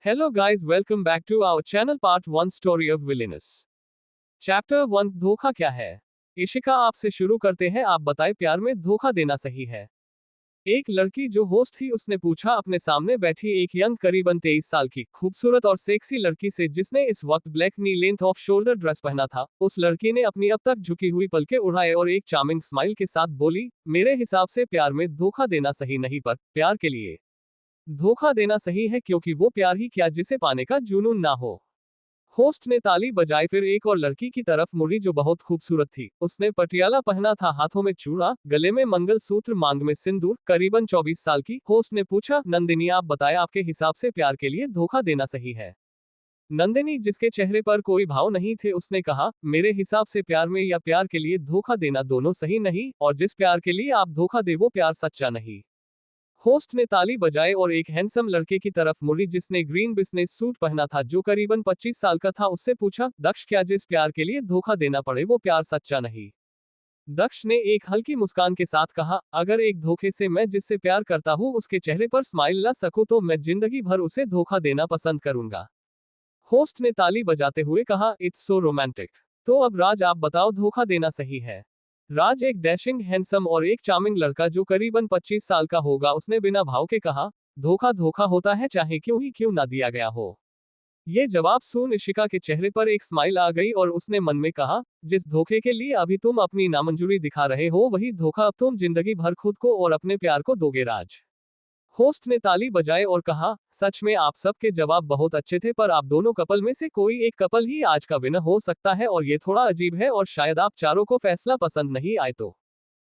Hello guys, welcome back to our channel part 1 Story of Villainous. Chapter 1 धोखा क्या है। इशिका आपसे शुरू करते हैं, आप बताएं प्यार में धोखा देना सही है। एक लड़की जो होस्ट थी उसने पूछा अपने सामने बैठी एक यंग करीबन 23 साल की खूबसूरत और सेक्सी लड़की से जिसने इस वक्त ब्लैक नी लेंथ ऑफ शोल्डर ड्रेस पहना था। उस लड़की ने अपनी अब तक झुकी हुई पलकें उड़ाए और एक चार्मिंग स्माइल के साथ बोली, मेरे हिसाब से प्यार में धोखा देना सही नहीं, पर प्यार के लिए धोखा देना सही है, क्योंकि वो प्यार ही क्या जिसे पाने का जुनून ना हो। होस्ट ने ताली बजाई, फिर एक और लड़की की तरफ मुड़ी जो बहुत खूबसूरत थी। उसने पटियाला पहना था, हाथों में चूड़ा, गले में मंगलसूत्र, मांग में सिंदूर, करीबन 24 साल की। होस्ट ने पूछा, नंदिनी आप बताएं आपके हिसाब से प्यार के लिए धोखा देना सही है। नंदिनी, जिसके चेहरे पर कोई भाव नहीं थे, उसने कहा, मेरे हिसाब से प्यार में या प्यार के लिए धोखा देना दोनों सही नहीं, और जिस प्यार के लिए आप धोखा दे वो प्यार सच्चा नहीं। होस्ट ने ताली बजाए और एक हैंडसम लड़के की तरफ मुड़ी जिसने ग्रीन बिजनेस सूट पहना था जो करीबन 25 साल का था। उससे पूछा, दक्ष क्या जिस प्यार के लिए धोखा देना पड़े वो प्यार सच्चा नहीं। दक्ष ने एक हल्की मुस्कान के साथ कहा, अगर एक धोखे से मैं जिससे प्यार करता हूँ उसके चेहरे पर स्माइल ला सकूं तो मैं जिंदगी भर उसे धोखा देना पसंद करूंगा। होस्ट ने ताली बजाते हुए कहा, इट्स सो रोमांटिक। तो अब राज आप बताओ धोखा देना सही है। राज एक डैशिंग हैंडसम और एक चार्मिंग लड़का जो करीबन 25 साल का होगा, उसने बिना भाव के कहा, धोखा धोखा होता है चाहे क्यों ना दिया गया हो। ये जवाब सुन इशिका के चेहरे पर एक स्माइल आ गई और उसने मन में कहा, जिस धोखे के लिए अभी तुम अपनी नामंजूरी दिखा रहे हो वही धोखा अब तुम जिंदगी भर खुद को और अपने प्यार को दोगे। राज होस्ट ने ताली बजाए और कहा, सच में आप सबके जवाब बहुत अच्छे थे, पर आप दोनों कपल में से कोई एक कपल ही आज का विनर हो सकता है और ये थोड़ा अजीब है और शायद आप चारों को फैसला पसंद नहीं आए तो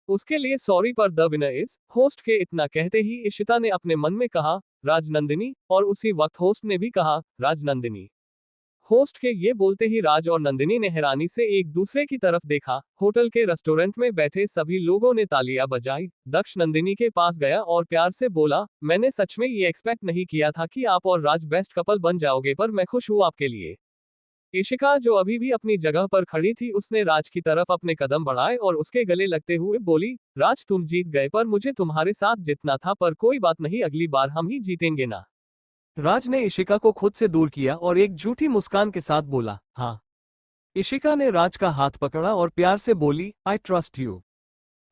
उसके लिए सॉरी, पर द विनर इज। होस्ट के इतना कहते ही इशिता ने अपने मन में कहा, राजनंदिनी, और उसी वक्त होस्ट ने भी कहा, राजनंदिनी। होस्ट के ये बोलते ही राज और नंदिनी ने हैरानी से एक दूसरे की तरफ देखा। होटल के रेस्टोरेंट में बैठे सभी लोगों ने तालियां बजाई। दक्ष नंदिनी के पास गया और प्यार से बोला, मैंने सच में ये एक्सपेक्ट नहीं किया था कि आप और राज बेस्ट कपल बन जाओगे, पर मैं खुश हूं आपके लिए। इशिका जो अभी भी अपनी जगह पर खड़ी थी उसने राज की तरफ अपने कदम बढ़ाए और उसके गले लगते हुए बोली, राज तुम जीत गए, पर मुझे तुम्हारे साथ जीतना था, पर कोई बात नहीं, अगली बार हम ही जीतेंगे ना। राज ने इशिका को खुद से दूर किया और एक झूठी मुस्कान के साथ बोला, हाँ। इशिका ने राज का हाथ पकड़ा और प्यार से बोली, आई ट्रस्ट यू।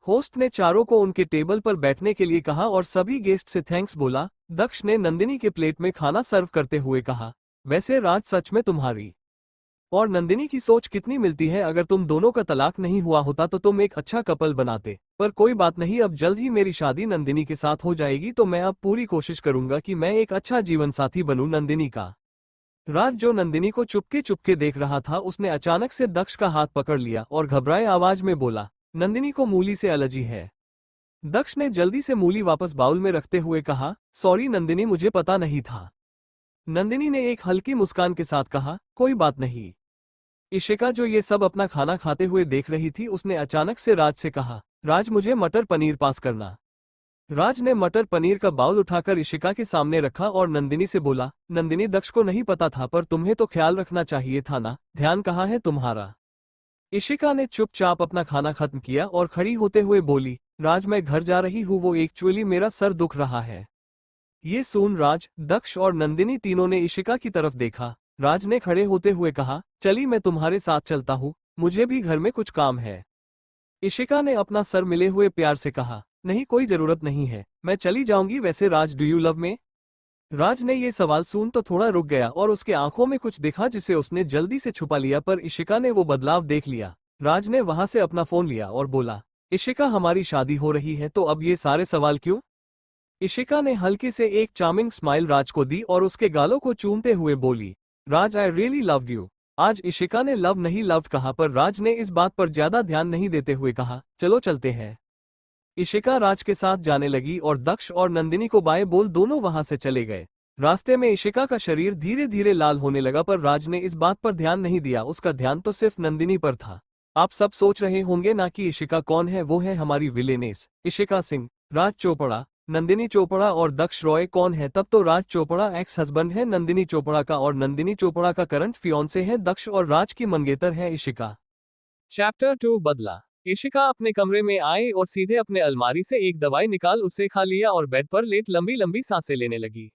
होस्ट ने चारों को उनके टेबल पर बैठने के लिए कहा और सभी गेस्ट से थैंक्स बोला। दक्ष ने नंदिनी के प्लेट में खाना सर्व करते हुए कहा, वैसे राज सच में तुम्हारी और नंदिनी की सोच कितनी मिलती है। अगर तुम दोनों का तलाक नहीं हुआ होता तो तुम एक अच्छा कपल बनाते, पर कोई बात नहीं, अब जल्द ही मेरी शादी नंदिनी के साथ हो जाएगी, तो मैं अब पूरी कोशिश करूंगा कि मैं एक अच्छा जीवन साथी बनूं नंदिनी का। राज जो नंदिनी को चुपके चुपके देख रहा था उसने अचानक से दक्ष का हाथ पकड़ लिया और घबराए आवाज में बोला, नंदिनी को मूली से एलर्जी है। दक्ष ने जल्दी से मूली वापस बाउल में रखते हुए कहा, सॉरी नंदिनी, मुझे पता नहीं था। नंदिनी ने एक हल्की मुस्कान के साथ कहा, कोई बात नहीं। इशिका जो ये सब अपना खाना खाते हुए देख रही थी उसने अचानक से राज से कहा, राज मुझे मटर पनीर पास करना। राज ने मटर पनीर का बाउल उठाकर इशिका के सामने रखा और नंदिनी से बोला, नंदिनी दक्ष को नहीं पता था, पर तुम्हें तो ख्याल रखना चाहिए था ना, ध्यान कहाँ है तुम्हारा। इशिका ने चुपचाप अपना खाना खत्म किया और खड़ी होते हुए बोली, राज मैं घर जा रही हूँ, वो एक्चुअली मेरा सर दुख रहा है। ये सुन राज, दक्ष और नंदिनी तीनों ने इशिका की तरफ देखा। राज ने खड़े होते हुए कहा, चली मैं तुम्हारे साथ चलता हूँ, मुझे भी घर में कुछ काम है। इशिका ने अपना सर मिले हुए प्यार से कहा, नहीं कोई जरूरत नहीं है, मैं चली जाऊंगी। वैसे राज डू यू लव मी? राज ने ये सवाल सुन तो थोड़ा रुक गया और उसके आंखों में कुछ दिखा जिसे उसने जल्दी से छुपा लिया, पर इशिका ने वो बदलाव देख लिया। राज ने वहां से अपना फोन लिया और बोला, इशिका हमारी शादी हो रही है तो अब ये सारे सवाल क्यों? इशिका ने हल्की से एक चार्मिंग स्माइल राज को दी और उसके गालों को चूमते हुए बोली, राज आई रियली लव्ड यू। आज इशिका ने लव नहीं लव्ड कहा, पर राज ने इस बात पर ज्यादा ध्यान नहीं देते हुए कहा, चलो चलते हैं। इशिका राज के साथ जाने लगी और दक्ष और नंदिनी को बाय बोल दोनों वहां से चले गए। रास्ते में इशिका का शरीर धीरे धीरे लाल होने लगा, पर राज ने इस बात पर ध्यान नहीं दिया, उसका ध्यान तो सिर्फ नंदिनी पर था। आप सब सोच रहे होंगे ना कि इशिका कौन है, वो है हमारी विलेनेस इशिका सिंह। राज चोपड़ा, नंदिनी चोपड़ा और दक्ष रॉय कौन है? तब तो राज चोपड़ा एक्स हस्बैंड है नंदिनी चोपड़ा का और नंदिनी चोपड़ा का करंट फियोंसे है दक्ष और राज की मंगेतर है इशिका। चैप्टर 2 बदला। इशिका अपने कमरे में आई और सीधे अपने अलमारी से एक दवाई निकाल उसे खा लिया और बेड पर लेट लंबी लंबी सांसें लेने लगी।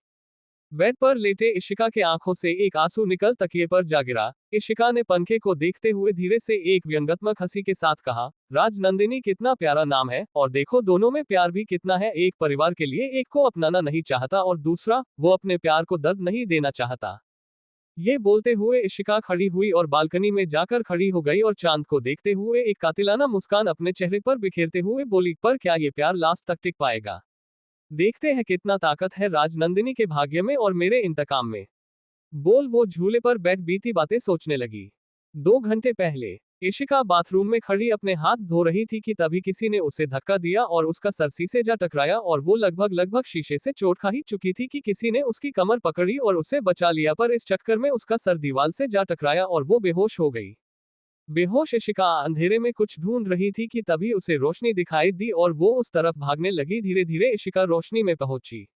बेड पर लेटे इशिका के आंखों से एक आंसू निकल तकिए पर जा गिरा। इशिका ने पंखे को देखते हुए धीरे से एक व्यंग्यात्मक हंसी के साथ कहा, राज नंदिनी कितना प्यारा नाम है, और देखो दोनों में प्यार भी कितना है। एक परिवार के लिए एक को अपनाना नहीं चाहता और दूसरा, वो अपने प्यार को दर्द नहीं देना चाहता। ये बोलते हुए इशिका खड़ी हुई और बालकनी में जाकर खड़ी हो गई और चांद को देखते हुए एक कातिलाना मुस्कान अपने चेहरे पर बिखेरते हुए बोली, पर क्या ये प्यार लास्ट तक टिक पाएगा? देखते हैं कितना ताकत है राज नंदिनी के भाग्य में और मेरे इंतकाम में। बोल वो झूले पर बैठ बीती बातें सोचने लगी। 2 घंटे पहले इशिका बाथरूम में खड़ी अपने हाथ धो रही थी कि तभी किसी ने उसे धक्का दिया और उसका सर शीशे जा टकराया और वो लगभग शीशे से चोट खा ही चुकी थी कि किसी ने उसकी कमर पकड़ी और उसे बचा लिया, पर इस चक्कर में उसका सर दीवार से जा टकराया और वो बेहोश हो गई। बेहोश इशिका अंधेरे में कुछ ढूंढ रही थी कि तभी उसे रोशनी दिखाई दी और वो उस तरफ भागने लगी। धीरे धीरे इशिका रोशनी में पहुंची।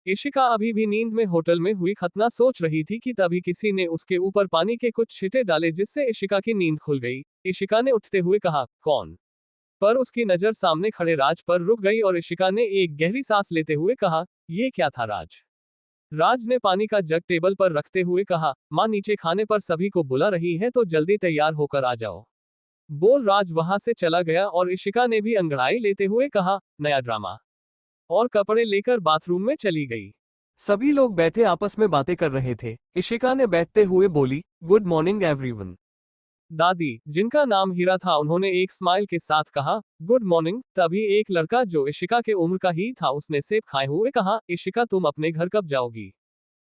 इशिका अभी भी नींद में होटल में हुई घटना सोच रही थी कि तभी किसी ने उसके ऊपर पानी के कुछ छींटे डाले जिससे इशिका की नींद खुल गई। इशिका ने उठते हुए कहा, कौन? पर उसकी नजर सामने खड़े राज पर रुक गई और इशिका ने एक गहरी सांस लेते हुए कहा, ये क्या था राज? राज ने पानी का जग टेबल पर रखते हुए कहा, माँ नीचे खाने पर सभी को बुला रही है तो जल्दी तैयार होकर आ जाओ। बोल राज वहां से चला गया और इशिका ने भी अंगड़ाई लेते हुए कहा, नया ड्रामा, और कपड़े लेकर बाथरूम में चली गई। सभी लोग बैठे आपस में बातें कर रहे थे। इशिका ने बैठते हुए बोली, गुड मॉर्निंग एवरीवन। दादी, जिनका नाम हीरा था, उन्होंने एक स्माइल के साथ कहा, गुड मॉर्निंग। तभी एक लड़का जो इशिका के उम्र का ही था, उसने सेब खाए हुए कहा, इशिका तुम अपने घर कब जाओगी?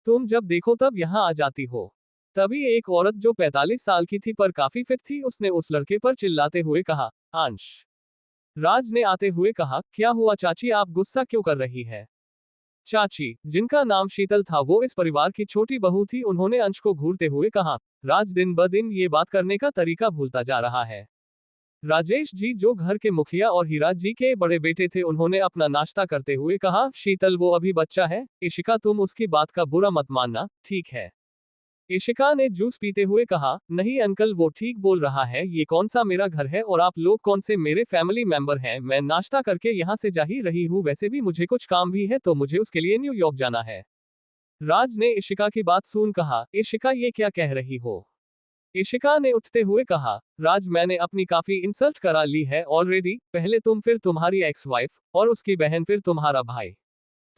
तुम जब देखो तब यहाँ आ जाती हो। तभी एक औरत जो 45 साल की थी पर काफी फिट थी, उसने उस लड़के पर चिल्लाते हुए कहा, अंश। राज ने आते हुए कहा, क्या हुआ चाची, आप गुस्सा क्यों कर रही है? चाची, जिनका नाम शीतल था, वो इस परिवार की छोटी बहू थी, उन्होंने अंश को घूरते हुए कहा, राज दिन ब दिन ये बात करने का तरीका भूलता जा रहा है। राजेश जी जो घर के मुखिया और हीरा जी के बड़े बेटे थे, उन्होंने अपना नाश्ता करते हुए कहा, शीतल वो अभी बच्चा है, इशिका तुम उसकी बात का बुरा मत मानना, ठीक है? इशिका ने जूस पीते हुए कहा, नहीं अंकल वो ठीक बोल रहा है, ये कौन सा मेरा घर है और आप लोग कौन से मेरे फैमिली मेंबर हैं? मैं नाश्ता करके यहाँ से जा ही रही हूँ, वैसे भी मुझे कुछ काम भी है तो मुझे उसके लिए न्यूयॉर्क जाना है। राज ने इशिका की बात सुन कहा, इशिका ये क्या कह रही हो? इशिका ने उठते हुए कहा, राज मैंने अपनी काफी इंसल्ट करा ली है ऑलरेडी, पहले तुम, फिर तुम्हारी एक्स वाइफ, और उसकी बहन, फिर तुम्हारा भाई।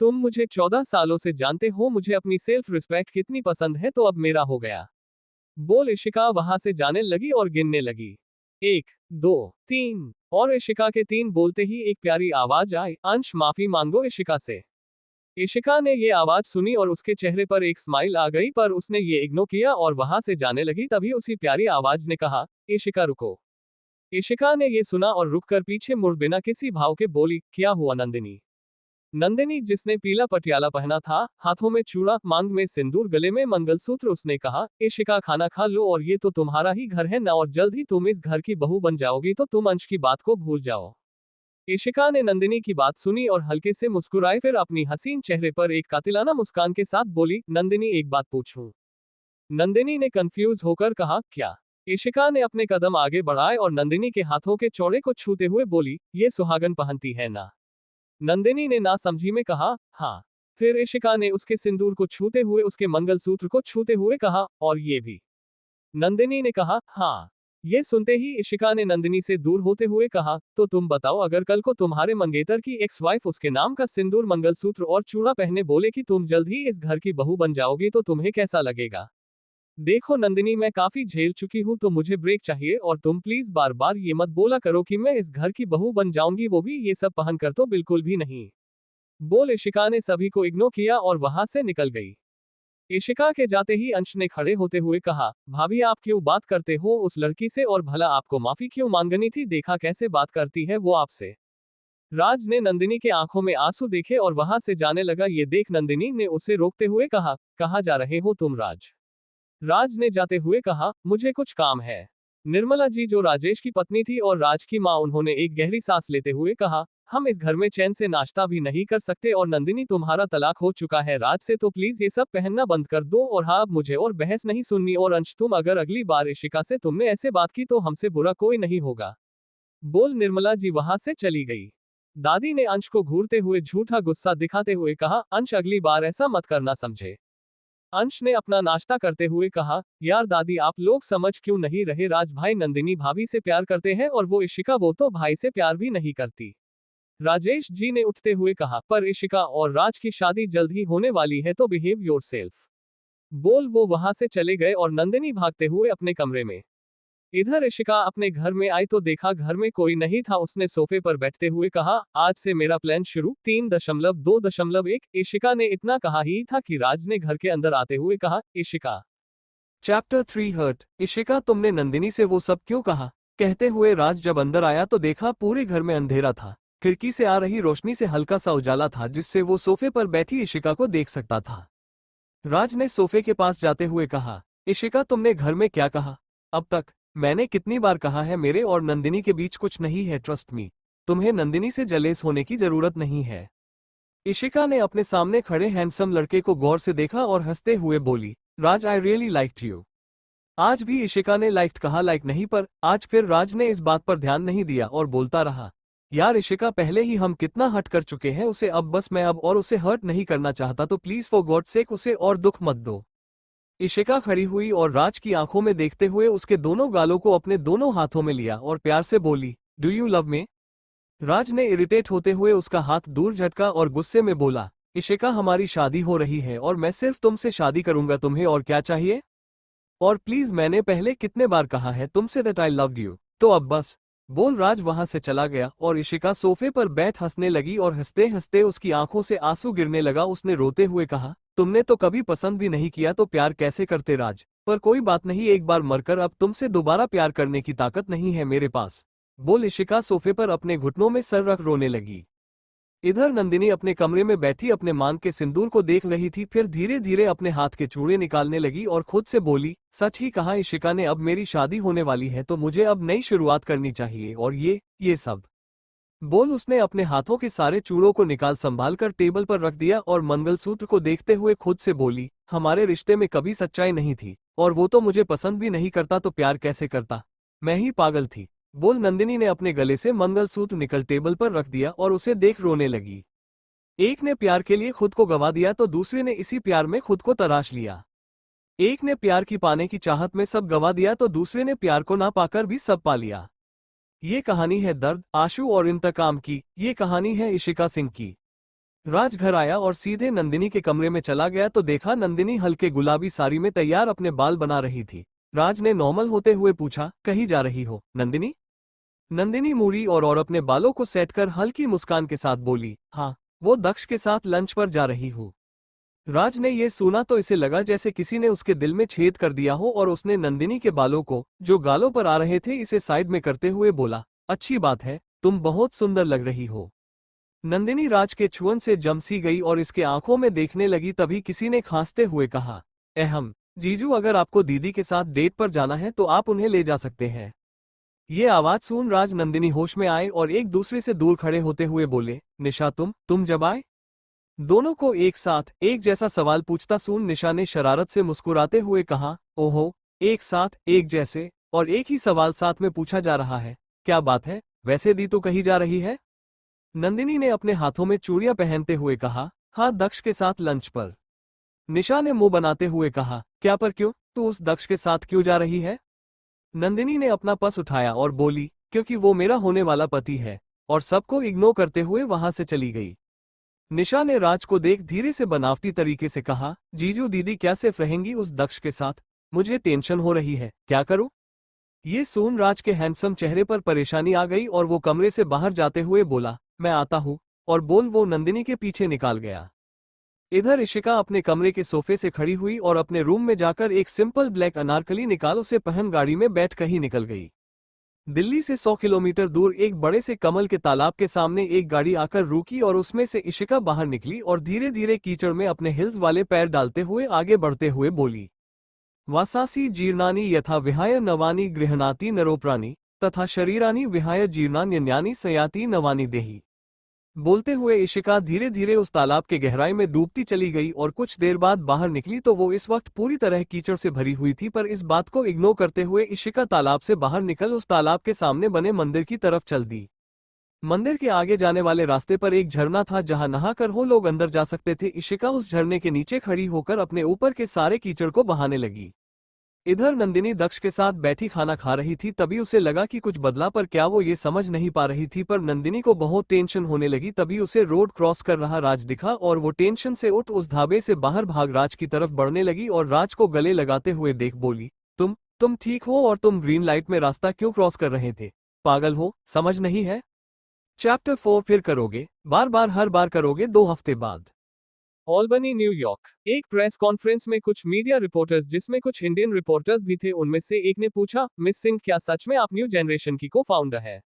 तुम मुझे 14 सालों से जानते हो, मुझे अपनी सेल्फ रिस्पेक्ट कितनी पसंद है, तो अब मेरा हो गया। बोल इशिका वहां से जाने लगी और गिनने लगी, 1, 2, 3, और इशिका के 3 बोलते ही एक प्यारी आवाज आई, अंश माफी मांगो इशिका से। इशिका ने ये आवाज सुनी और उसके चेहरे पर एक स्माइल आ गई, पर उसने ये इग्नोर किया और वहां से जाने लगी। तभी उसी प्यारी आवाज ने कहा, इशिका रुको। इशिका ने ये सुना और रुककर पीछे मुड़ बिना किसी भाव के बोली, क्या हुआ नंदिनी? नंदिनी जिसने पीला पटियाला पहना था, हाथों में चूड़ा, मांग में सिंदूर, गले में मंगलसूत्र, उसने कहा, इशिका खाना खा लो, और ये तो तुम्हारा ही घर है ना, और जल्द ही तुम इस घर की बहू बन जाओगी, तो तुम अंश की बात को भूल जाओ। इशिका ने नंदिनी की बात सुनी और हल्के से मुस्कुराए, फिर अपनी हसीन चेहरे पर एक कातिलाना मुस्कान के साथ बोली, नंदिनी एक बात पूछूं? नंदिनी ने कंफ्यूज होकर कहा, क्या? इशिका ने अपने कदम आगे बढ़ाए और नंदिनी के हाथों के चौड़े को छूते हुए बोली, ये सुहागन पहनती है ना? नंदिनी ने ना समझी में कहा, हाँ। फिर इशिका ने उसके सिंदूर को छूते हुए, उसके मंगलसूत्र को छूते हुए कहा, और ये भी? नंदिनी ने कहा, हाँ। ये सुनते ही इशिका ने नंदिनी से दूर होते हुए कहा, तो तुम बताओ, अगर कल को तुम्हारे मंगेतर की एक्स वाइफ उसके नाम का सिंदूर, मंगलसूत्र और चूड़ा पहने बोले कि तुम जल्द ही इस घर की बहू बन जाओगी, तो तुम्हें कैसा लगेगा? देखो नंदिनी, मैं काफी झेल चुकी हूँ, तो मुझे ब्रेक चाहिए, और तुम प्लीज बार बार ये मत बोला करो कि मैं इस घर की बहू बन जाऊंगी, वो भी ये सब पहनकर, तो बिल्कुल भी नहीं। बोल इशिका ने सभी को इग्नोर किया और वहां से निकल गई। इशिका के जाते ही अंश ने खड़े होते हुए कहा, भाभी आप क्यों बात करते हो उस लड़की से, और भला आपको माफी क्यों मांगनी थी? देखा कैसे बात करती है वो आपसे। राज ने नंदिनी के आंखों में आंसू देखे और वहां से जाने लगा। ये देख नंदिनी ने उसे रोकते हुए कहा, कहाँ जा रहे हो तुम राज? राज ने जाते हुए कहा, मुझे कुछ काम है। निर्मला जी जो राजेश की पत्नी थी और राज की माँ, उन्होंने एक गहरी सांस लेते हुए कहा, हम इस घर में चैन से नाश्ता भी नहीं कर सकते, और नंदिनी तुम्हारा तलाक हो चुका है राज से, तो प्लीज ये सब पहनना बंद कर दो, और हाँ अब मुझे और बहस नहीं सुननी, और अंश तुम अगर अगली बार इशिका से तुमने ऐसे बात की तो हमसे बुरा कोई नहीं होगा। बोल निर्मला जी वहां से चली गई। दादी ने अंश को घूरते हुए झूठा गुस्सा दिखाते हुए कहा, अंश अगली बार ऐसा मत करना समझे। अंश ने अपना नाश्ता करते हुए कहा, यार दादी आप लोग समझ क्यों नहीं रहे, राज भाई नंदिनी भाभी से प्यार करते हैं और वो इशिका वो तो भाई से प्यार भी नहीं करती। राजेश जी ने उठते हुए कहा, पर इशिका और राज की शादी जल्द ही होने वाली है तो बिहेव योरसेल्फ। बोल वो वहां से चले गए और नंदिनी भागते हुए अपने कमरे में। इधर इशिका अपने घर में आई तो देखा घर में कोई नहीं था। उसने सोफे पर बैठते हुए कहा, आज से मेरा प्लान शुरू 3.2.1। इशिका ने इतना कहा ही था कि राज ने घर के अंदर आते हुए कहा, इशिका। Chapter 3 hurt. इशिका तुमने नंदिनी से वो सब क्यों कहा? कहते हुए राज जब अंदर आया तो देखा पूरे घर में अंधेरा था। खिड़की से आ रही रोशनी से हल्का सा उजाला था जिससे वो सोफे पर बैठी इशिका को देख सकता था। राज ने सोफे के पास जाते हुए कहा, इशिका तुमने घर में क्या कहा? अब तक मैंने कितनी बार कहा है मेरे और नंदिनी के बीच कुछ नहीं है, ट्रस्ट मी। तुम्हें नंदिनी से जलेस होने की जरूरत नहीं है। इशिका ने अपने सामने खड़े हैंडसम लड़के को गौर से देखा और हंसते हुए बोली, राज आई रियली लाइक्ड यू। आज भी इशिका ने लाइक्ड कहा, लाइक नहीं, पर आज फिर राज ने इस बात पर ध्यान नहीं दिया और बोलता रहा, यार इशिका पहले ही हम कितना हर्ट कर चुके हैं उसे, अब बस मैं अब और उसे हर्ट नहीं करना चाहता तो प्लीज फॉर गॉड सेक उसे और दुख मत दो। इशिका खड़ी हुई और राज की आंखों में देखते हुए उसके दोनों गालों को अपने दोनों हाथों में लिया और प्यार से बोली, डू यू लव मी? राज ने इरिटेट होते हुए उसका हाथ दूर झटका और गुस्से में बोला, इशिका हमारी शादी हो रही है और मैं सिर्फ तुमसे शादी करूंगा, तुम्हें और क्या चाहिए? और प्लीज मैंने पहले कितने बार कहा है तुमसे दैट आई लव्ड यू, तो अब बस। बोल राज वहां से चला गया और इशिका सोफे पर बैठ हंसने लगी और हंसते हंसते उसकी आंखों से आंसू गिरने लगा। उसने रोते हुए कहा, तुमने तो कभी पसंद भी नहीं किया तो प्यार कैसे करते राज? पर कोई बात नहीं, एक बार मरकर अब तुमसे दोबारा प्यार करने की ताकत नहीं है मेरे पास। बोल इशिका सोफे पर अपने घुटनों में सर रख रोने लगी। इधर नंदिनी अपने कमरे में बैठी अपने मांग के सिंदूर को देख रही थी, फिर धीरे धीरे अपने हाथ के चूड़े निकालने लगी और खुद से बोली, सच ही कहा इशिका ने, अब मेरी शादी होने वाली है तो मुझे अब नई शुरुआत करनी चाहिए और ये सब। बोल उसने अपने हाथों के सारे चूड़ों को निकाल संभाल कर टेबल पर रख दिया और मंगलसूत्र को देखते हुए खुद से बोली, हमारे रिश्ते में कभी सच्चाई नहीं थी और वो तो मुझे पसंद भी नहीं करता तो प्यार कैसे करता? मैं ही पागल थी। बोल नंदिनी ने अपने गले से मंगलसूत्र निकल टेबल पर रख दिया और उसे देख रोने लगी। एक ने प्यार के लिए खुद को गवा दिया तो दूसरे ने इसी प्यार में खुद को तराश लिया। एक ने प्यार की पाने की चाहत में सब गवा दिया तो दूसरे ने प्यार को ना पाकर भी सब पा लिया। ये कहानी है दर्द, आंसू और इंतकाम की। ये कहानी है इशिका सिंह की। राज घर आया और सीधे नंदिनी के कमरे में चला गया तो देखा नंदिनी हल्के गुलाबी साड़ी में तैयार अपने बाल बना रही थी। राज ने नॉर्मल होते हुए पूछा, कहीं जा रही हो नंदिनी? नंदिनी मुड़ी और अपने बालों को सेट कर हल्की मुस्कान के साथ बोली, हाँ, वो दक्ष के साथ लंच पर जा रही हूँ। राज ने ये सुना तो इसे लगा जैसे किसी ने उसके दिल में छेद कर दिया हो और उसने नंदिनी के बालों को, जो गालों पर आ रहे थे, इसे साइड में करते हुए बोला, अच्छी बात है, तुम बहुत सुंदर लग रही हो। नंदिनी राज के छुअन से जम सी गई और इसके आंखों में देखने लगी। तभी किसी ने खांसते हुए कहा, अहम जीजू, अगर आपको दीदी के साथ डेट पर जाना है तो आप उन्हें ले जा सकते हैं। ये आवाज सुन राज नंदिनी होश में आए और एक दूसरे से दूर खड़े होते हुए बोले, निशा तुम जब आए? दोनों को एक साथ एक जैसा सवाल पूछता सुन निशा ने शरारत से मुस्कुराते हुए कहा, ओहो, एक साथ एक जैसे और एक ही सवाल साथ में पूछा जा रहा है, क्या बात है? वैसे दी तो कहीं जा रही है? नंदिनी ने अपने हाथों में चूड़ियां पहनते हुए कहा, हाँ, दक्ष के साथ लंच पर। निशा ने मुंह बनाते हुए कहा, क्या पर क्यों? तू उस दक्ष के साथ क्यों जा रही है? नंदिनी ने अपना पस उठाया और बोली, क्योंकि वो मेरा होने वाला पति है, और सबको इग्नोर करते हुए वहां से चली गई। निशा ने राज को देख धीरे से बनावटी तरीके से कहा, जीजू दीदी क्या सिर्फ रहेंगी उस दक्ष के साथ? मुझे टेंशन हो रही है, क्या करूं? ये सुन राज के हैंडसम चेहरे पर परेशानी आ गई और वो कमरे से बाहर जाते हुए बोला, मैं आता हूं, और बोल वो नंदिनी के पीछे निकाल गया। इधर इशिका अपने कमरे के सोफे से खड़ी हुई और अपने रूम में जाकर एक सिंपल ब्लैक अनारकली निकाल उसे पहन गाड़ी में बैठ कहीं निकल गई। दिल्ली से 100 किलोमीटर दूर एक बड़े से कमल के तालाब के सामने एक गाड़ी आकर रुकी और उसमें से इशिका बाहर निकली और धीरे धीरे कीचड़ में अपने हिल्स वाले पैर डालते हुए आगे बढ़ते हुए बोली, वासासी जीर्णानि यथा विहाय नवानि गृह्णाति नरोप्राणि तथा शरीरानि विहाय जीर्णान्यन्यानि सयाति नवानि देहि। बोलते हुए इशिका धीरे धीरे उस तालाब के गहराई में डूबती चली गई और कुछ देर बाद बाहर निकली तो वो इस वक्त पूरी तरह कीचड़ से भरी हुई थी। पर इस बात को इग्नोर करते हुए इशिका तालाब से बाहर निकल उस तालाब के सामने बने मंदिर की तरफ चल दी। मंदिर के आगे जाने वाले रास्ते पर एक झरना था जहां नहाकर वो लोग अंदर जा सकते थे। इशिका उस झरने के नीचे खड़ी होकर अपने ऊपर के सारे कीचड़ को बहाने लगी। इधर नंदिनी दक्ष के साथ बैठी खाना खा रही थी। तभी उसे लगा कि कुछ बदला, पर क्या वो ये समझ नहीं पा रही थी। पर नंदिनी को बहुत टेंशन होने लगी। तभी उसे रोड क्रॉस कर रहा राज दिखा और वो टेंशन से उठ उस ढाबे से बाहर भाग राज की तरफ बढ़ने लगी और राज को गले लगाते हुए देख बोली, तुम ठीक हो? और तुम ग्रीन लाइट में रास्ता क्यों क्रॉस कर रहे थे? पागल हो, समझ नहीं है? चैप्टर 4 फिर करोगे, बार बार हर बार करोगे 2 हफ्ते बाद। ऑल्बनी, न्यूयॉर्क। एक प्रेस कॉन्फ्रेंस में कुछ मीडिया रिपोर्टर्स, जिसमें कुछ इंडियन रिपोर्टर्स भी थे, उनमें से एक ने पूछा, मिस सिंह, क्या सच में आप न्यू जनरेशन की को फाउंडर है?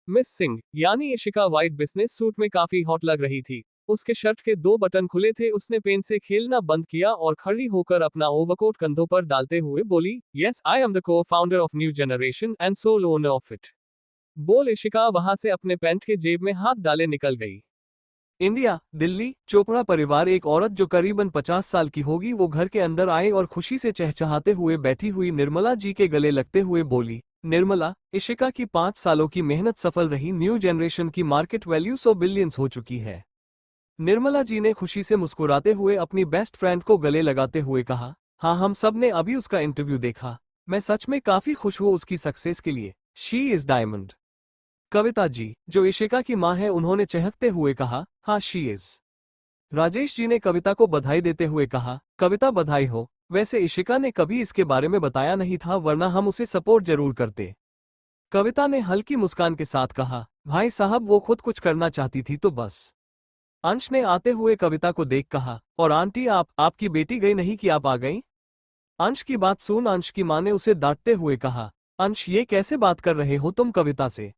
मिस सिंह यानी इशिका व्हाइट बिजनेस सूट में काफी हॉट लग रही थी। उसके शर्ट के 2 बटन खुले थे। उसने पेन से खेलना बंद किया और खड़ी होकर अपना ओवरकोट कंधों पर डालते हुए बोली, yes, I am the co founder of new generation and sole owner of it. बोल इशिका वहां से अपने पैंट के जेब में हाथ डाले निकल गई। इंडिया, दिल्ली। चोपड़ा परिवार। एक औरत जो करीबन 50 साल की होगी, वो घर के अंदर आए और खुशी से चहचहाते हुए बैठी हुई निर्मला जी के गले लगते हुए बोली, निर्मला, इशिका की 5 सालों की मेहनत सफल रही। न्यू जनरेशन की मार्केट वैल्यू 100 बिलियंस हो चुकी है। निर्मला जी ने खुशी से मुस्कुराते हुए अपनी बेस्ट फ्रेंड को गले लगाते हुए कहा, हाँ, हम सब ने अभी उसका इंटरव्यू देखा। मैं सच में काफी खुश हूँ उसकी सक्सेस के लिए। She is diamond. Kavita ji, जो इशिका की मां है, उन्होंने चहकते हुए कहा, हाँ, शी इज। राजेश जी ने कविता को बधाई देते हुए कहा, कविता, बधाई हो। वैसे इशिका ने कभी इसके बारे में बताया नहीं था, वरना हम उसे सपोर्ट जरूर करते। कविता ने हल्की मुस्कान के साथ कहा, भाई साहब, वो खुद कुछ करना चाहती थी तो बस। अंश ने आते हुए कविता को देख कहा, और आंटी, आपकी बेटी गई नहीं कि आप आ गई? अंश की बात सुन अंश की मां ने उसे डांटते हुए कहा, अंश, ये कैसे बात कर रहे हो तुम कविता से?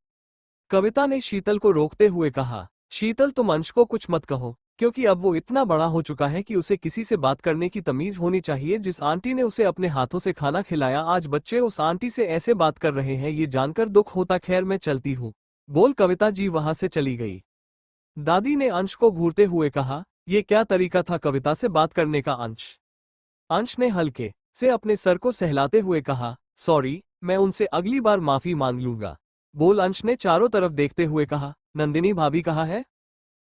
कविता ने शीतल को रोकते हुए कहा, शीतल, तुम अंश को कुछ मत कहो, क्योंकि अब वो इतना बड़ा हो चुका है कि उसे किसी से बात करने की तमीज होनी चाहिए। जिस आंटी ने उसे अपने हाथों से खाना खिलाया, आज बच्चे उस आंटी से ऐसे बात कर रहे हैं, ये जानकर दुख होता। खैर, मैं चलती हूँ। बोल कविता जी वहां से चली गई। दादी ने अंश को घूरते हुए कहा, ये क्या तरीका था कविता से बात करने का? अंश ने हल्के से अपने सर को सहलाते हुए कहा, सॉरी, मैं उनसे अगली बार माफी मांग लूंगा। बोल अंश ने चारों तरफ देखते हुए कहा, नंदिनी भाभी कहाँ है?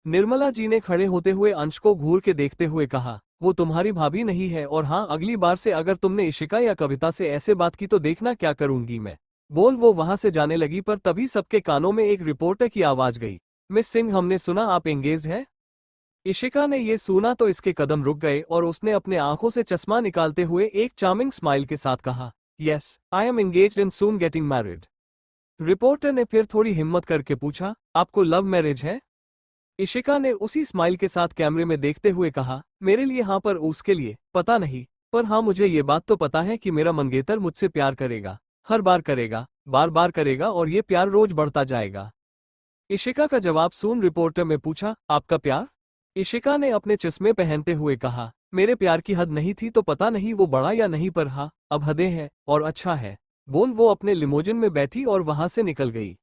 निर्मला जी ने खड़े होते हुए अंश को घूर के देखते हुए कहा, वो तुम्हारी भाभी नहीं है, और हाँ, अगली बार से अगर तुमने इशिका या कविता से ऐसे बात की तो देखना क्या करूंगी मैं। बोल वो वहां से जाने लगी, पर तभी सबके कानों में एक रिपोर्टर की आवाज गई, मिस सिंह, हमने सुना आप एंगेज है। इशिका ने ये सुना तो इसके कदम रुक गए और उसने अपने आंखों से चश्मा निकालते हुए एक चार्मिंग स्माइल के साथ कहा, yes, I M engaged and soon getting married. Reporter ने फिर थोड़ी हिम्मत करके पूछा, आपको लव मैरिज है? इशिका ने उसी स्माइल के साथ कैमरे में देखते हुए कहा, मेरे लिए हाँ, पर उसके लिए पता नहीं। पर हाँ, मुझे ये बात तो पता है कि मेरा मंगेतर मुझसे प्यार करेगा, हर बार करेगा, बार बार करेगा, और ये प्यार रोज बढ़ता जाएगा। इशिका का जवाब सुन रिपोर्टर ने पूछा, आपका प्यार? इशिका ने अपने चश्मे पहनते हुए कहा, मेरे प्यार की हद नहीं थी तो पता नहीं वो बढ़ा या नहीं, पर हाँ, अब हदें हैं, और अच्छा है। बोल वो अपने लिमोजिन में बैठी और वहां से निकल गई।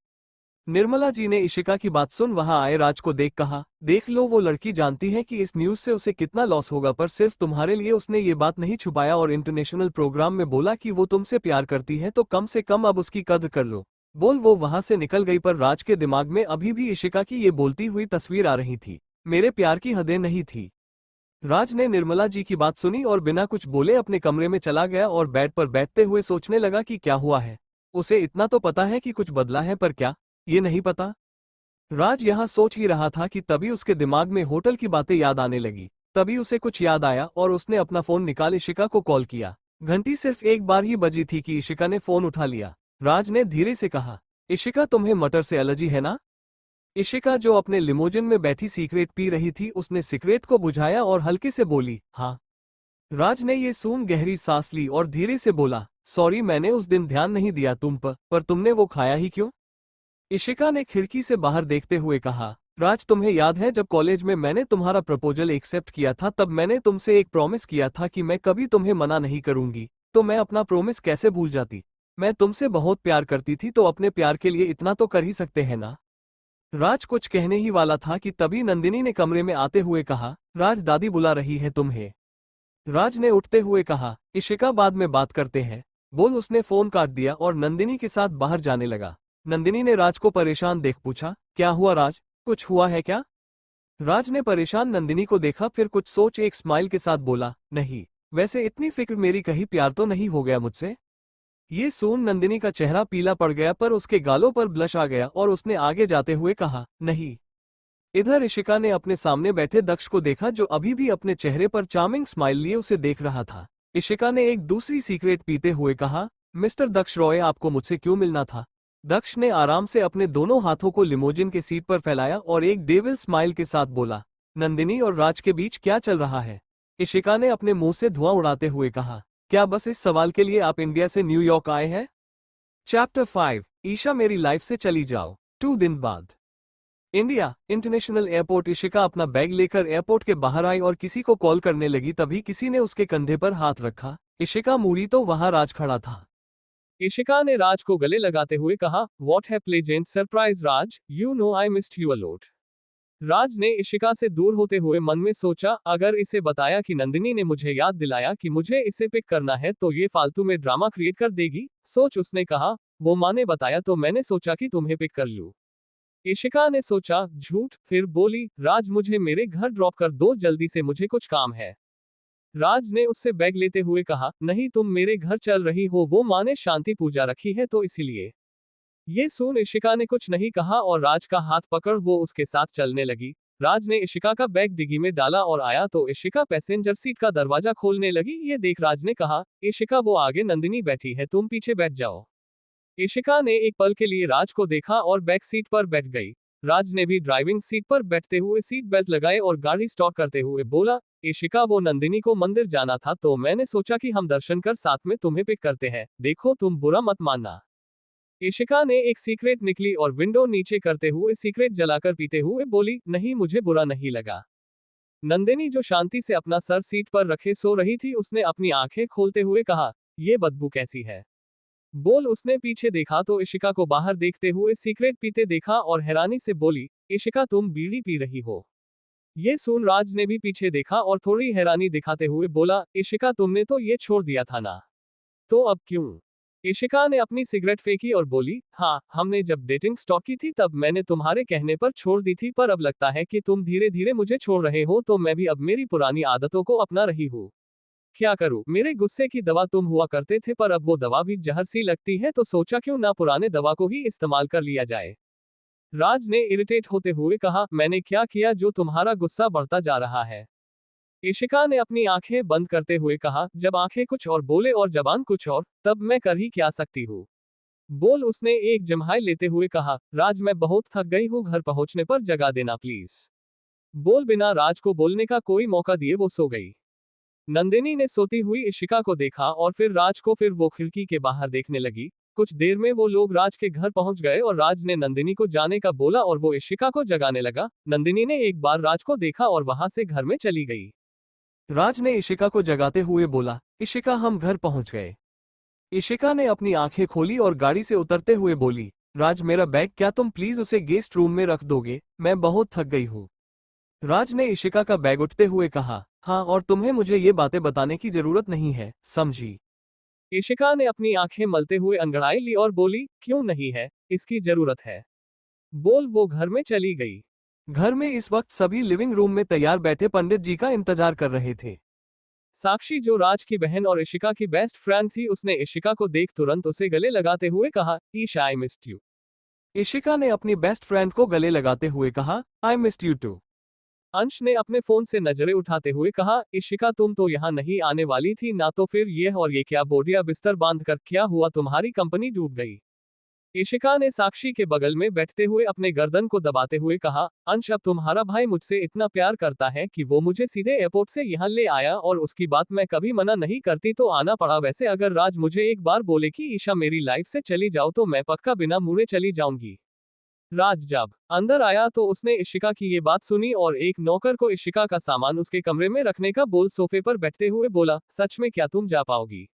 निर्मला जी ने इशिका की बात सुन वहां आए राज को देख कहा, देख लो, वो लड़की जानती है कि इस न्यूज से उसे कितना लॉस होगा, पर सिर्फ तुम्हारे लिए उसने ये बात नहीं छुपाया और इंटरनेशनल प्रोग्राम में बोला कि वो तुमसे प्यार करती है, तो कम से कम अब उसकी कद्र कर लो। बोल वो वहां से निकल गई, पर राज के दिमाग में अभी भी इशिका की ये बोलती हुई तस्वीर आ रही थी, मेरे प्यार की हदें नहीं थी। राज ने निर्मला जी की बात सुनी और बिना कुछ बोले अपने कमरे में चला गया और बेड पर बैठते हुए सोचने लगा कि क्या हुआ है। उसे इतना तो पता है कि कुछ बदला है, पर क्या ये नहीं पता? राज यहाँ सोच ही रहा था कि तभी उसके दिमाग में होटल की बातें याद आने लगी। तभी उसे कुछ याद आया और उसने अपना फोन निकाल इशिका को कॉल किया। घंटी सिर्फ एक बार ही बजी थी कि इशिका ने फोन उठा लिया। राज ने धीरे से कहा, इशिका, तुम्हें मटर से एलर्जी है ना? इशिका, जो अपने लिमोजिन में बैठी सिगरेट पी रही थी, उसने सिगरेट को बुझाया और हल्के से बोली, हाँ। राज ने ये सुन गहरी सांस ली और धीरे से बोला, सॉरी, मैंने उस दिन ध्यान नहीं दिया तुम पर तुमने वो खाया ही क्यों? इशिका ने खिड़की से बाहर देखते हुए कहा, राज, तुम्हें याद है जब कॉलेज में मैंने तुम्हारा प्रपोजल एक्सेप्ट किया था, तब मैंने तुमसे एक प्रॉमिस किया था कि मैं कभी तुम्हें मना नहीं करूंगी। तो मैं अपना प्रॉमिस कैसे भूल जाती? मैं तुमसे बहुत प्यार करती थी, तो अपने प्यार के लिए इतना तो कर ही सकते हैं ना? राज कुछ कहने ही वाला था कि तभी नंदिनी ने कमरे में आते हुए कहा, राज, दादी बुला रही है तुम्हें। राज ने उठते हुए कहा, इशिका, बाद में बात करते हैं। बोल उसने फोन काट दिया और नंदिनी के साथ बाहर जाने लगा। नंदिनी ने राज को परेशान देख पूछा, क्या हुआ राज, कुछ हुआ है क्या? राज ने परेशान नंदिनी को देखा, फिर कुछ सोच एक स्माइल के साथ बोला, नहीं, वैसे इतनी फिक्र मेरी, कहीं प्यार तो नहीं हो गया मुझसे? ये सुन नंदिनी का चेहरा पीला पड़ गया, पर उसके गालों पर ब्लश आ गया और उसने आगे जाते हुए कहा, नहीं। इधर इशिका ने अपने सामने बैठे दक्ष को देखा, जो अभी भी अपने चेहरे पर चार्मिंग स्माइल लिए उसे देख रहा था। इशिका ने एक दूसरी सीक्रेट पीते हुए कहा, मिस्टर दक्ष रॉय, आपको मुझसे क्यों मिलना था? दक्ष ने आराम से अपने दोनों हाथों को लिमोजिन के सीट पर फैलाया और एक डेविल स्माइल के साथ बोला, नंदिनी और राज के बीच क्या चल रहा है? इशिका ने अपने मुंह से धुआं उड़ाते हुए कहा, क्या बस इस सवाल के लिए आप इंडिया से न्यूयॉर्क आए हैं? चैप्टर 5, ईशा मेरी लाइफ से चली जाओ। 2 दिन बाद इंडिया इंटरनेशनल एयरपोर्ट। इशिका अपना बैग लेकर एयरपोर्ट के बाहर आई और किसी को कॉल करने लगी, तभी किसी ने उसके कंधे पर हाथ रखा। इशिका मुड़ी तो वहां राज खड़ा था। इशिका ने राज को गले लगाते हुए कहा, व्हाट है pleasant surprise Raj, you know I missed you a lot. Raj ने इशिका से दूर होते हुए मन में सोचा, अगर इसे बताया कि नंदिनी ने मुझे याद दिलाया कि मुझे इसे पिक करना है तो ये फालतू में ड्रामा क्रिएट कर देगी। सोच उसने कहा, वो माँ ने बताया तो मैंने सोचा कि तुम्हें पिक कर लूं। इशिका ने सोचा, झूठ, फिर बोली, राज मुझे मेरे घर ड्रॉप कर दो जल्दी से, मुझे कुछ काम है। राज ने उससे बैग लेते हुए कहा, नहीं तुम मेरे घर चल रही हो, वो माँ ने शांति पूजा रखी है तो इसीलिए। ये सुन इशिका ने कुछ नहीं कहा और राज का हाथ पकड़ वो उसके साथ चलने लगी। राज ने इशिका का बैग डिग्गी में डाला और आया तो इशिका पैसेंजर सीट का दरवाजा खोलने लगी। ये देख राज ने कहा, इशिका वो आगे नंदिनी बैठी है, तुम पीछे बैठ जाओ। इशिका ने एक पल के लिए राज को देखा और बैक सीट पर बैठ गई। राज ने भी ड्राइविंग सीट पर बैठते हुए सीट बेल्ट लगाए और गाड़ी स्टार्ट करते हुए बोला, इशिका वो नंदिनी को मंदिर जाना था तो मैंने सोचा कि हम दर्शन कर साथ में तुम्हें पिक करते हैं, देखो तुम बुरा मत मानना। इशिका ने एक सीक्रेट निकली और विंडो नीचे करते हुए सीक्रेट जलाकर पीते हुए बोली, नहीं मुझे बुरा नहीं लगा। नंदिनी जो शांति से अपना सर सीट पर रखे सो रही थी, उसने अपनी आंखें खोलते हुए कहा, ये बदबू कैसी है? बोल उसने पीछे देखा तो इशिका को बाहर देखते हुए सीक्रेट पीते देखा और हैरानी से बोली, इशिका तुम बीड़ी पी रही हो? ये सुन राज ने भी पीछे देखा और थोड़ी हैरानी दिखाते हुए बोला, इशिका तुमने तो ये छोड़ दिया था ना, तो अब क्यों? इशिका ने अपनी सिगरेट फेंकी और बोली, हाँ हमने जब डेटिंग स्टार्ट की थी तब मैंने तुम्हारे कहने पर छोड़ दी थी, पर अब लगता है कि तुम धीरे धीरे मुझे छोड़ रहे हो तो मैं भी अब मेरी पुरानी आदतों को अपना रही हूँ। क्या करूं, मेरे गुस्से की दवा तुम हुआ करते थे पर अब वो दवा भी जहर सी लगती है तो सोचा क्यों ना पुराने दवा को ही इस्तेमाल कर लिया जाए। राज ने इरिटेट होते हुए कहा, मैंने क्या किया जो तुम्हारा गुस्सा बढ़ता जा रहा है? इशिका ने अपनी आंखें बंद करते हुए कहा, जब आंखें कुछ और बोले और जबान कुछ और, तब मैं कर ही क्या सकती हूँ। बोल उसने एक जम्हाई लेते हुए कहा, राज मैं बहुत थक गई हूँ, घर पहुंचने पर जगा देना प्लीज। बोल बिना राज को बोलने का कोई मौका दिए वो सो गई। नंदिनी ने सोती हुई इशिका को देखा और फिर राज को, फिर वो खिड़की के बाहर देखने लगी। कुछ देर में वो लोग राज के घर पहुंच गए और राज ने नंदिनी को जाने का बोला और वो इशिका को जगाने लगा। नंदिनी ने एक बार राज को देखा और वहां से घर में चली गई। राज ने इशिका को जगाते हुए बोला, इशिका हम घर पहुंच गए। इशिका ने अपनी आंखें खोली और गाड़ी से उतरते हुए बोली, राज मेरा बैग, क्या तुम प्लीज उसे गेस्ट रूम में रख दोगे, मैं बहुत थक गई हूँ। राज ने इशिका का बैग उठते हुए कहा, हाँ और तुम्हें मुझे ये बातें बताने की जरूरत नहीं है, समझी? इशिका ने अपनी आंखें मलते हुए अंगड़ाई ली और बोली, क्यों नहीं है, इसकी जरूरत है। बोल वो घर में चली गई। घर में इस वक्त सभी लिविंग रूम में तैयार बैठे पंडित जी का इंतजार कर रहे थे। साक्षी जो राज की बहन और इशिका की बेस्ट फ्रेंड थी, उसने इशिका को देख तुरंत उसे गले लगाते हुए कहा, Isha I missed you. Ishika ने अपनी बेस्ट फ्रेंड को गले लगाते हुए कहा, आई मिस्ड यू टू। अंश ने अपने फोन से नजरें उठाते हुए कहा, इशिका तुम तो यहाँ नहीं आने वाली थी ना, तो फिर ये क्या बोरिया बिस्तर बांध कर क्या हुआ, तुम्हारी कंपनी डूब गई? इशिका ने साक्षी के बगल में बैठते हुए अपने गर्दन को दबाते हुए कहा, अंश अब तुम्हारा भाई मुझसे इतना प्यार करता है कि वो मुझे सीधे एयरपोर्ट से यहाँ ले आया और उसकी बात मैं कभी मना नहीं करती तो आना पड़ा। वैसे अगर राज मुझे एक बार बोले कि ईशा मेरी लाइफ से चली जाओ तो मैं पक्का बिना मुड़े चली जाऊंगी। राज जब अंदर आया तो उसने इशिका की ये बात सुनी और एक नौकर को इशिका का सामान उसके कमरे में रखने का बोल सोफे पर बैठते हुए बोला, सच में क्या तुम जा पाओगी?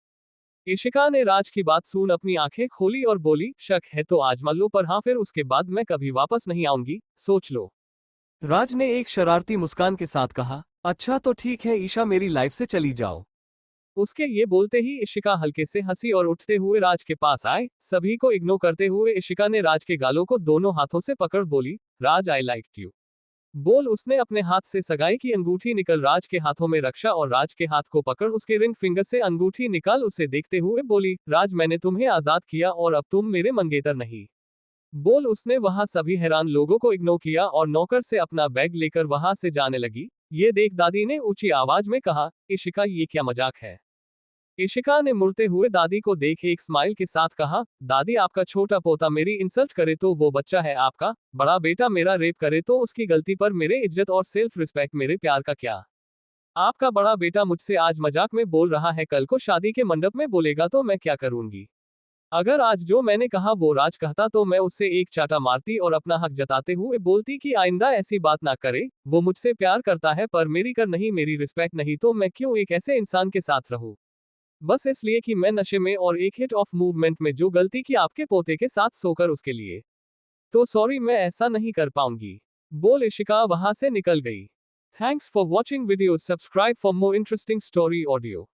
इशिका ने राज की बात सुन अपनी आंखें खोली और बोली, शक है तो आजमा लो, पर हाँ फिर उसके बाद मैं कभी वापस नहीं आऊंगी, सोच लो। राज ने एक शरारती मुस्कान के साथ कहा, अच्छा तो ठीक है ईशा, मेरी लाइफ से चली जाओ। उसके ये बोलते ही इशिका हल्के से हंसी और उठते हुए राज के पास आए। सभी को इग्नोर करते हुए इशिका ने राज के गालों को दोनों हाथों से पकड़ बोली, राज आई लाइक यू। बोल उसने अपने हाथ से सगाई की अंगूठी निकल राज के हाथों में रक्षा और राज के हाथ को पकड़ उसके रिंग फिंगर से अंगूठी निकाल उसे देखते हुए बोली, राज मैंने तुम्हें आजाद किया और अब तुम मेरे मंगेतर नहीं। बोल उसने वहां सभी हैरान लोगों को इग्नोर किया और नौकर से अपना बैग लेकर वहां से जाने लगी। ये देख दादी ने ऊंची आवाज में कहा, इशिका ये क्या मजाक है। इशिका ने मुड़ते हुए दादी को देख एक स्माइल के साथ कहा, दादी आपका छोटा पोता मेरी इंसल्ट करे तो वो बच्चा है आपका, बड़ा बेटा मेरा रेप करे तो उसकी गलती पर मेरे इज्जत और सेल्फ रिस्पेक्ट मेरे प्यार का क्या। आपका बड़ा बेटा मुझसे आज मजाक में बोल रहा है, कल को शादी के मंडप में बोलेगा तो मैं क्या करूंगी। अगर आज जो मैंने कहा वो राज कहता तो मैं उससे एक चाटा मारती और अपना हक जताते हुए बोलती कि आइंदा ऐसी बात ना करे। वो मुझसे प्यार करता है पर मेरी कर नहीं, मेरी रिस्पेक्ट नहीं, तो मैं क्यों एक ऐसे इंसान के साथ रहूं, बस इसलिए कि मैं नशे में और एक हिट ऑफ मूवमेंट में जो गलती की आपके पोते के साथ सोकर उसके लिए। तो सॉरी मैं ऐसा नहीं कर पाऊंगी। बोल इशिका वहां से निकल गई। Thanks for watching video, subscribe for more interesting story audio.